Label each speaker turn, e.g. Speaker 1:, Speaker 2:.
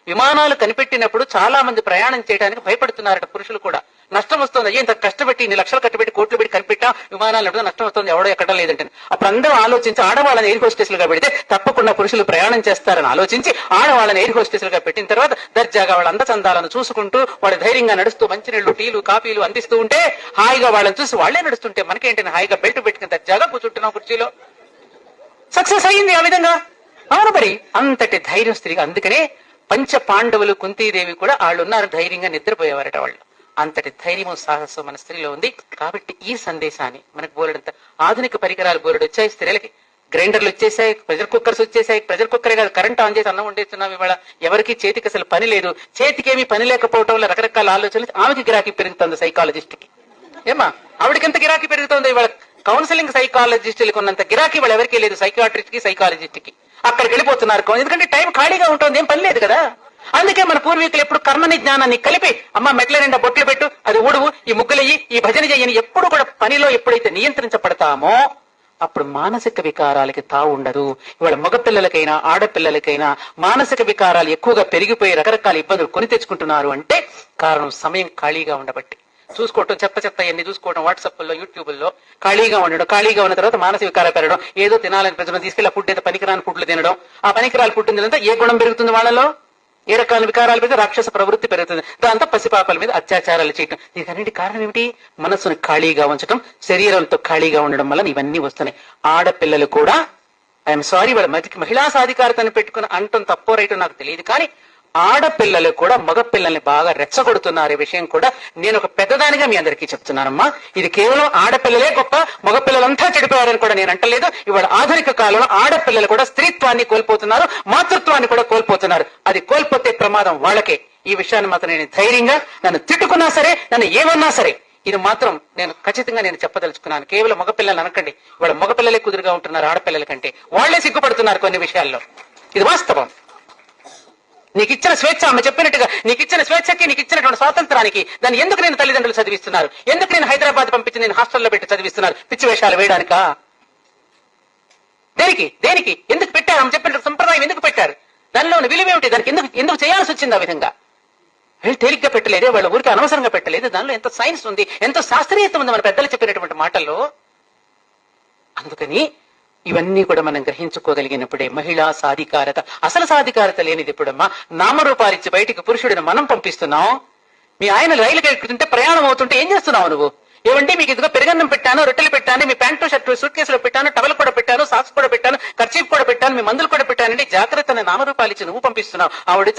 Speaker 1: విమానాలు కనిపెట్టినప్పుడు చాలా మంది ప్రయాణం చేయడానికి భయపడుతున్నారట పురుషులు కూడా. నష్టం వస్తుంది, అయ్యే ఇంత కష్టపెట్టి ఇన్ని లక్షలు కట్టబెట్టి కోట్లు పెట్టి కనిపెట్టా విమానాలు నడుపుతా నష్టం వస్తుంది, ఎవడో ఎక్కడం లేదంటే అప్పుడు అందరూ ఆలోచించి ఆడవాళ్ళని ఎయిర్ హోస్టెస్లుగా పెడితే తప్పకుండా పురుషులు ప్రయాణం చేస్తారని ఆలోచించి ఆడవాళ్ళని ఎయిర్ హోస్టెస్లుగా పెట్టిన తర్వాత దర్జాగా వాళ్ళ అందచందాలను చూసుకుంటూ వాళ్ళు ధైర్యంగా నడుస్తూ మంచినీళ్లు టీలు కాఫీలు అందిస్తూ ఉంటే హాయిగా వాళ్ళని చూసి వాళ్లే నడుస్తుంటే మనకేంటి హాయిగా బెల్ట్ పెట్టుకుని దర్జాగా కూర్చుంటున్నాం కుర్చీలో. సక్సెస్ అయ్యింది ఆ విధంగా. అవును మరి అంతటి ధైర్యం స్త్రీగా. అందుకనే పంచ పాండవులు కుంతీదేవి కూడా వాళ్ళు ఉన్నారు, ధైర్యంగా నిద్రపోయేవారట వాళ్ళు. అంతటి ధైర్యము సాహసం మన స్త్రీలో ఉంది. కాబట్టి ఈ సందేశాన్ని మనకు బోలెడంత ఆధునిక పరికరాలు బోలెడు వచ్చాయి స్త్రీలకి. గ్రైండర్లు వచ్చేసాయి, ప్రెషర్ కుక్కర్స్ వచ్చేసాయి. ప్రెషర్ కుక్కరే కాదు, కరెంట్ ఆన్ చేసి అన్నం వండేస్తున్నాం ఇవాళ. ఎవరికి చేతికి అసలు పని లేదు. చేతికి ఏమీ పని లేకపోవటం వల్ల రకరకాల ఆలోచనలు. ఆమెకి గిరాకీ పెరుగుతుంది సైకాలజిస్ట్ కి. ఏమా ఆవిడకెంత గిరాకీ పెరుగుతుంది ఇవాళ. కౌన్సిలింగ్ సైకాలజిస్టులకు ఉన్నంత గిరాకీ వాళ్ళు ఎవరికీ లేదు, సైకాట్రిస్ట్ కి సైకాలజిస్ట్ కి. అక్కడికి వెళ్ళిపోతున్నారు, ఎందుకంటే టైం ఖాళీగా ఉంటుంది, ఏం పని లేదు కదా. అందుకే మన పూర్వీకులు ఎప్పుడు కర్మని జ్ఞానాన్ని కలిపి అమ్మ మెట్ల నిండా బొట్లు పెట్టు, అది ఊడువు, ఈ ముగ్గులయ్యి, ఈ భజన చెయ్యని ఎప్పుడు కూడా పనిలో ఎప్పుడైతే నియంత్రించబడతామో అప్పుడు మానసిక వికారాలకి తావు ఉండదు. ఇవాళ మగపిల్లలకైనా ఆడపిల్లలకైనా మానసిక వికారాలు ఎక్కువగా పెరిగిపోయి రకరకాల ఇబ్బందులు కొని తెచ్చుకుంటున్నారు అంటే కారణం సమయం ఖాళీగా ఉండబట్టి. చూసుకోవటం, చెత్త ఎన్ని చూసుకోవడం, వాట్సాప్ లో యూట్యూబ్ లో ఖాళీగా ఉండడం, ఖాళీగా ఉన్న తర్వాత మానసిక వికారాలు పెరగడం, ఏదో తినాలని ప్రజలు తీసుకెళ్లి ఫుడ్ అయితే పనికిరాని ఫుడ్లు తినడం. ఆ పనికిరాని ఫుడ్ తినంతా ఏ గుణం పెరుగుతుంది వాళ్ళలో, ఏ రకాల వికారాల మీద రాక్షస ప్రవృత్తి పెరుగుతుంది. దాంతో పసిపాపల మీద అత్యాచారాలు చేయటం. దీనికి కారణం ఏమిటి? మనస్సును ఖాళీగా ఉంచడం, శరీరంతో ఖాళీగా ఉండడం వల్ల ఇవన్నీ వస్తున్నాయి. ఆడపిల్లలు కూడా ఐఎమ్ సారీ వాళ్ళ మహిళా సాధికారతను పెట్టుకుని అంటం తప్పో రైటో నాకు తెలియదు, కానీ ఆడపిల్లలు కూడా మగపిల్లల్ని బాగా రెచ్చగొడుతున్నారు. ఈ విషయం కూడా నేను ఒక పెద్దదానిగా మీ అందరికీ చెప్తున్నానమ్మా. ఇది కేవలం ఆడపిల్లలే గొప్ప, మగపిల్లలంతా చెడిపోయారని కూడా నేను అంటలేదు. ఇవాళ ఆధునిక కాలంలో ఆడపిల్లలు కూడా స్త్రీత్వాన్ని కోల్పోతున్నారు, మాతృత్వాన్ని కూడా కోల్పోతున్నారు. అది కోల్పోతే ప్రమాదం వాళ్ళకే. ఈ విషయాన్ని మాత్రం నేను ధైర్యంగా, నన్ను తిట్టుకున్నా సరే, నన్ను ఏమన్నా సరే, ఇది మాత్రం నేను ఖచ్చితంగా నేను చెప్పదలుచుకున్నాను. కేవలం మగపిల్లలు అనకండి, ఇవాళ మగపిల్లలే కుదురుగా ఉంటున్నారు ఆడపిల్లల కంటే. వాళ్లే సిగ్గుపడుతున్నారు కొన్ని విషయాల్లో. ఇది వాస్తవం. నీకు ఇచ్చిన స్వేచ్ఛ, అమ్మ చెప్పినట్టుగా నీకు ఇచ్చిన స్వేచ్ఛకి, నీకు ఇచ్చినటువంటి స్వాతంత్రానికి దాన్ని ఎందుకు నేను తల్లిదండ్రులు చదివిస్తున్నారు? ఎందుకు నేను హైదరాబాద్ పంపించి నేను హాస్టల్లో పెట్టి చదివిస్తున్నారు? పిచ్చి వేషాలు వేయడానికా? దేనికి ఎందుకు పెట్టారు? ఆమె చెప్పిన సంప్రదాయం ఎందుకు పెట్టారు? దానిలో విలువ ఏమిటి? దానికి ఎందుకు చేయాల్సి వచ్చింది ఆ విధంగా? తేలిగ్గా పెట్టలేదే, వాళ్ళ ఊరికి అనవసరంగా పెట్టలేదు. దానిలో ఎంత సైన్స్ ఉంది, ఎంతో శాస్త్రీయత ఉంది మన పెద్దలు చెప్పినటువంటి మాటల్లో. అందుకని ఇవన్నీ కూడా మనం గ్రహించుకోగలిగినప్పుడే మహిళా సాధికారత. అసలు సాధికారత లేనిది ఎప్పుడమ్మా? నామరూపాలిచ్చి బయటికి పురుషుడిని మనం పంపిస్తున్నాం. మీ ఆయన రైలుకి ఎక్కుతుంటే ప్రయాణం అవుతుంటే ఏం చేస్తున్నావు నువ్వు? ఏమంటే మీకు ఇదిగో పెరుగన్నం పెట్టాను, రొట్టెలు పెట్టాను, మీ ప్యాంటు షర్టు సూట్ కేసులో పెట్టాను, టవల్ కూడా పెట్టాను, సాక్స్ కూడా పెట్టాను, ఖర్చీఫ్ కూడా పెట్టాను, మీ మందులు కూడా పెట్టానండి, జాగ్రత్త నామరూపాలిచ్చి నువ్వు పంపిస్తున్నావు. ఆవిడ